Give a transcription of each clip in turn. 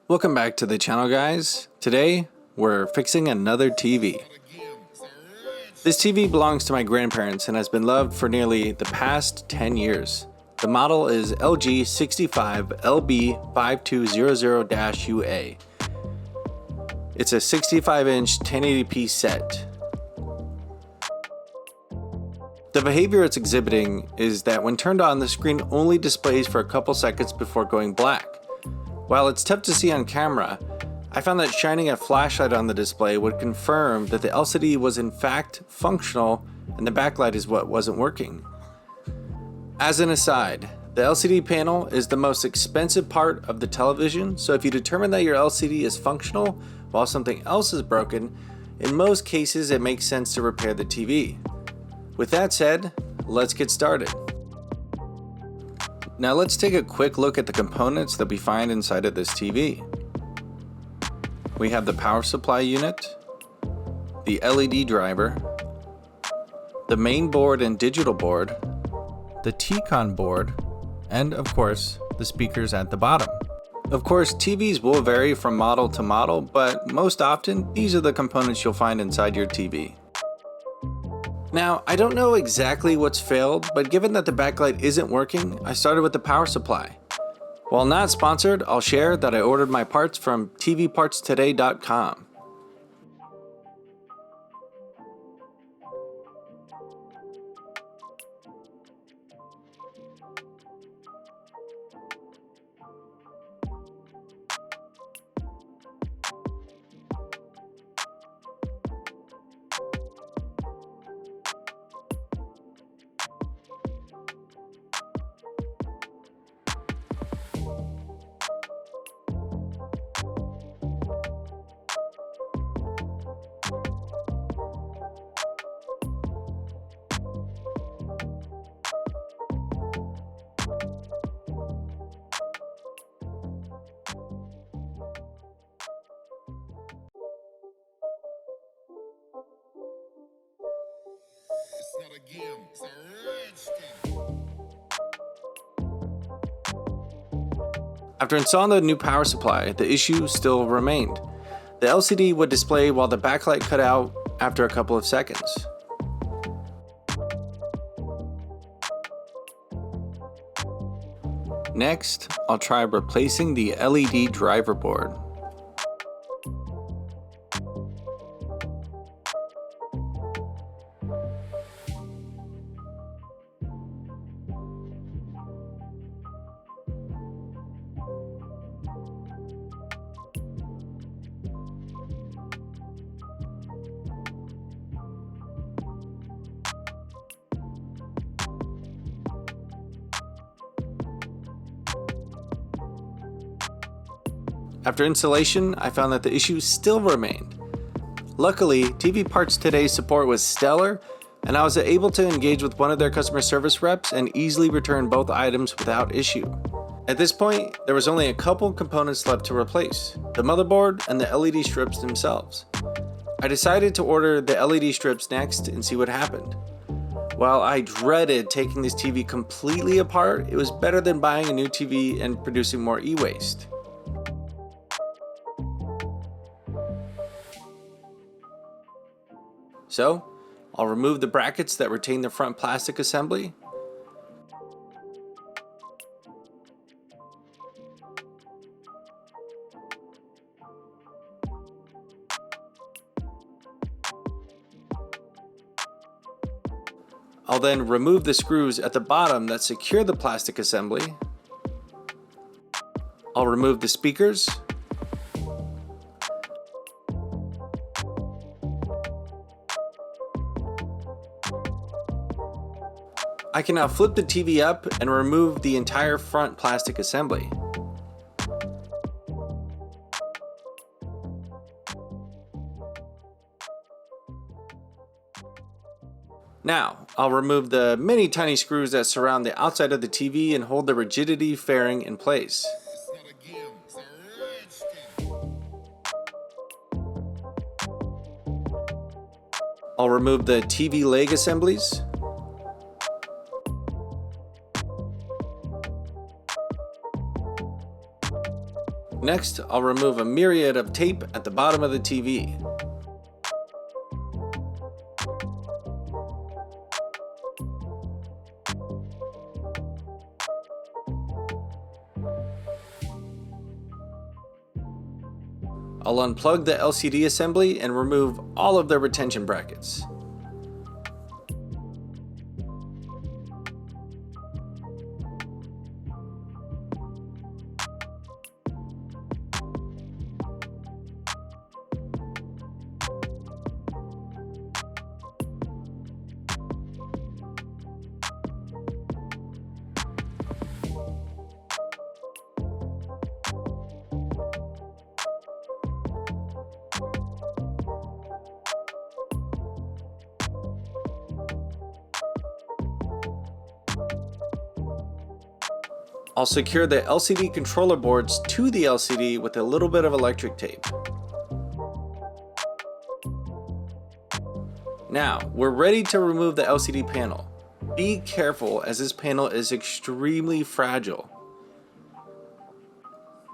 Welcome back to the channel, guys. Today we're fixing another TV. This TV belongs to my grandparents and has been loved for nearly the past 10 years. The model is LG65LB5200-UA. It's a 65-inch 1080p set. The behavior it's exhibiting is that when turned on, the screen only displays for a couple seconds before going black. While it's tough to see on camera, I found that shining a flashlight on the display would confirm that the LCD was in fact functional and the backlight is what wasn't working. As an aside, the LCD panel is the most expensive part of the television, so if you determine that your LCD is functional while something else is broken, in most cases it makes sense to repair the TV. With that said, let's get started. Now let's take a quick look at the components that we find inside of this TV. We have the power supply unit, the LED driver, the main board and digital board, the T-Con board, and of course, the speakers at the bottom. Of course, TVs will vary from model to model, but most often, these are the components you'll find inside your TV. Now, I don't know exactly what's failed, but given that the backlight isn't working, I started with the power supply. While not sponsored, I'll share that I ordered my parts from tvpartstoday.com. It's not a game, it's a rich thing. After installing the new power supply, the issue still remained. The LCD would display while the backlight cut out after a couple of seconds. Next, I'll try replacing the LED driver board. After installation, I found that the issue still remained. Luckily, TV Parts Today's support was stellar, and I was able to engage with one of their customer service reps and easily return both items without issue. At this point, there was only a couple components left to replace, the motherboard and the LED strips themselves. I decided to order the LED strips next and see what happened. While I dreaded taking this TV completely apart, it was better than buying a new TV and producing more e-waste. So, I'll remove the brackets that retain the front plastic assembly. I'll then remove the screws at the bottom that secure the plastic assembly. I'll remove the speakers. I can now flip the TV up and remove the entire front plastic assembly. Now, I'll remove the many tiny screws that surround the outside of the TV and hold the rigidity fairing in place. It's not a game, it's a rich thing. I'll remove the TV leg assemblies. Next, I'll remove a myriad of tape at the bottom of the TV. I'll unplug the LCD assembly and remove all of the retention brackets. I'll secure the LCD controller boards to the LCD with a little bit of electric tape. Now, we're ready to remove the LCD panel. Be careful as this panel is extremely fragile.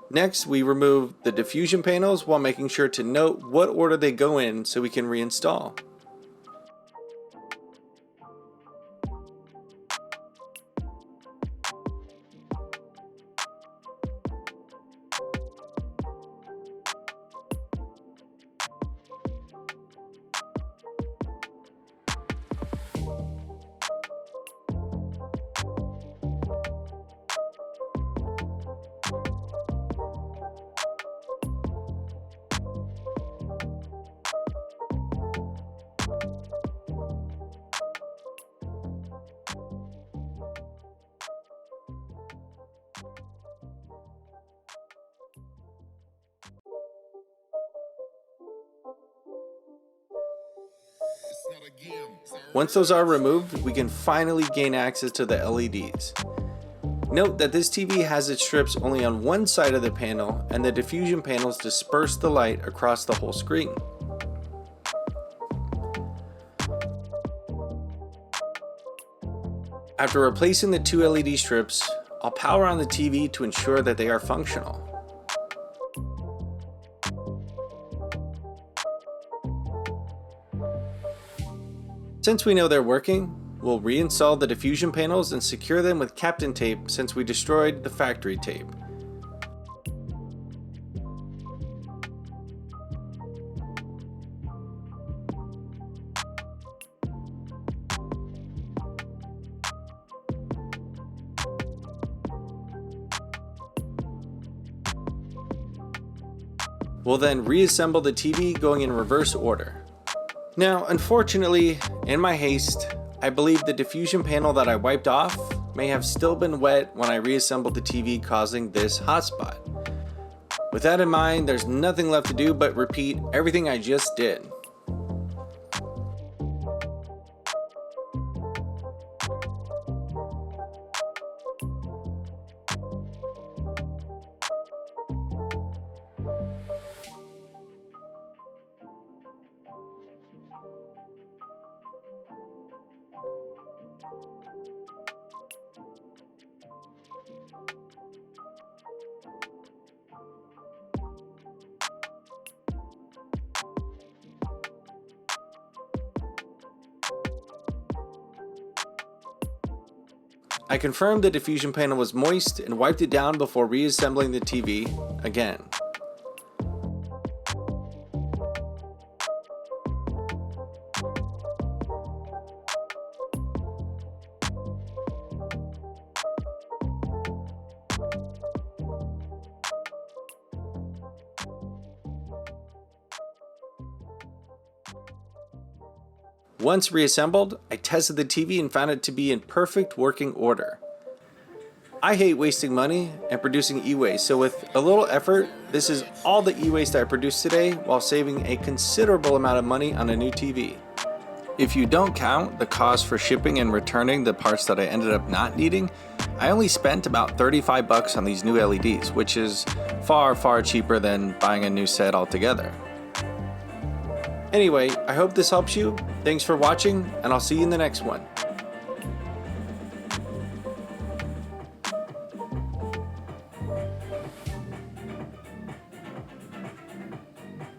Next, we remove the diffusion panels while making sure to note what order they go in so we can reinstall. Once those are removed, we can finally gain access to the LEDs. Note that this TV has its strips only on one side of the panel, and the diffusion panels disperse the light across the whole screen. After replacing the two LED strips, I'll power on the TV to ensure that they are functional. Since we know they're working, we'll reinstall the diffusion panels and secure them with Kapton tape since we destroyed the factory tape. We'll then reassemble the TV going in reverse order. Now, unfortunately, in my haste, I believe the diffusion panel that I wiped off may have still been wet when I reassembled the TV, causing this hotspot. With that in mind, there's nothing left to do but repeat everything I just did. I confirmed the diffusion panel was moist and wiped it down before reassembling the TV again. Once reassembled, I tested the TV and found it to be in perfect working order. I hate wasting money and producing e-waste, so with a little effort, this is all the e-waste I produced today while saving a considerable amount of money on a new TV. If you don't count the cost for shipping and returning the parts that I ended up not needing, I only spent about $35 on these new LEDs, which is far cheaper than buying a new set altogether. Anyway, I hope this helps you. Thanks for watching, and I'll see you in the next one.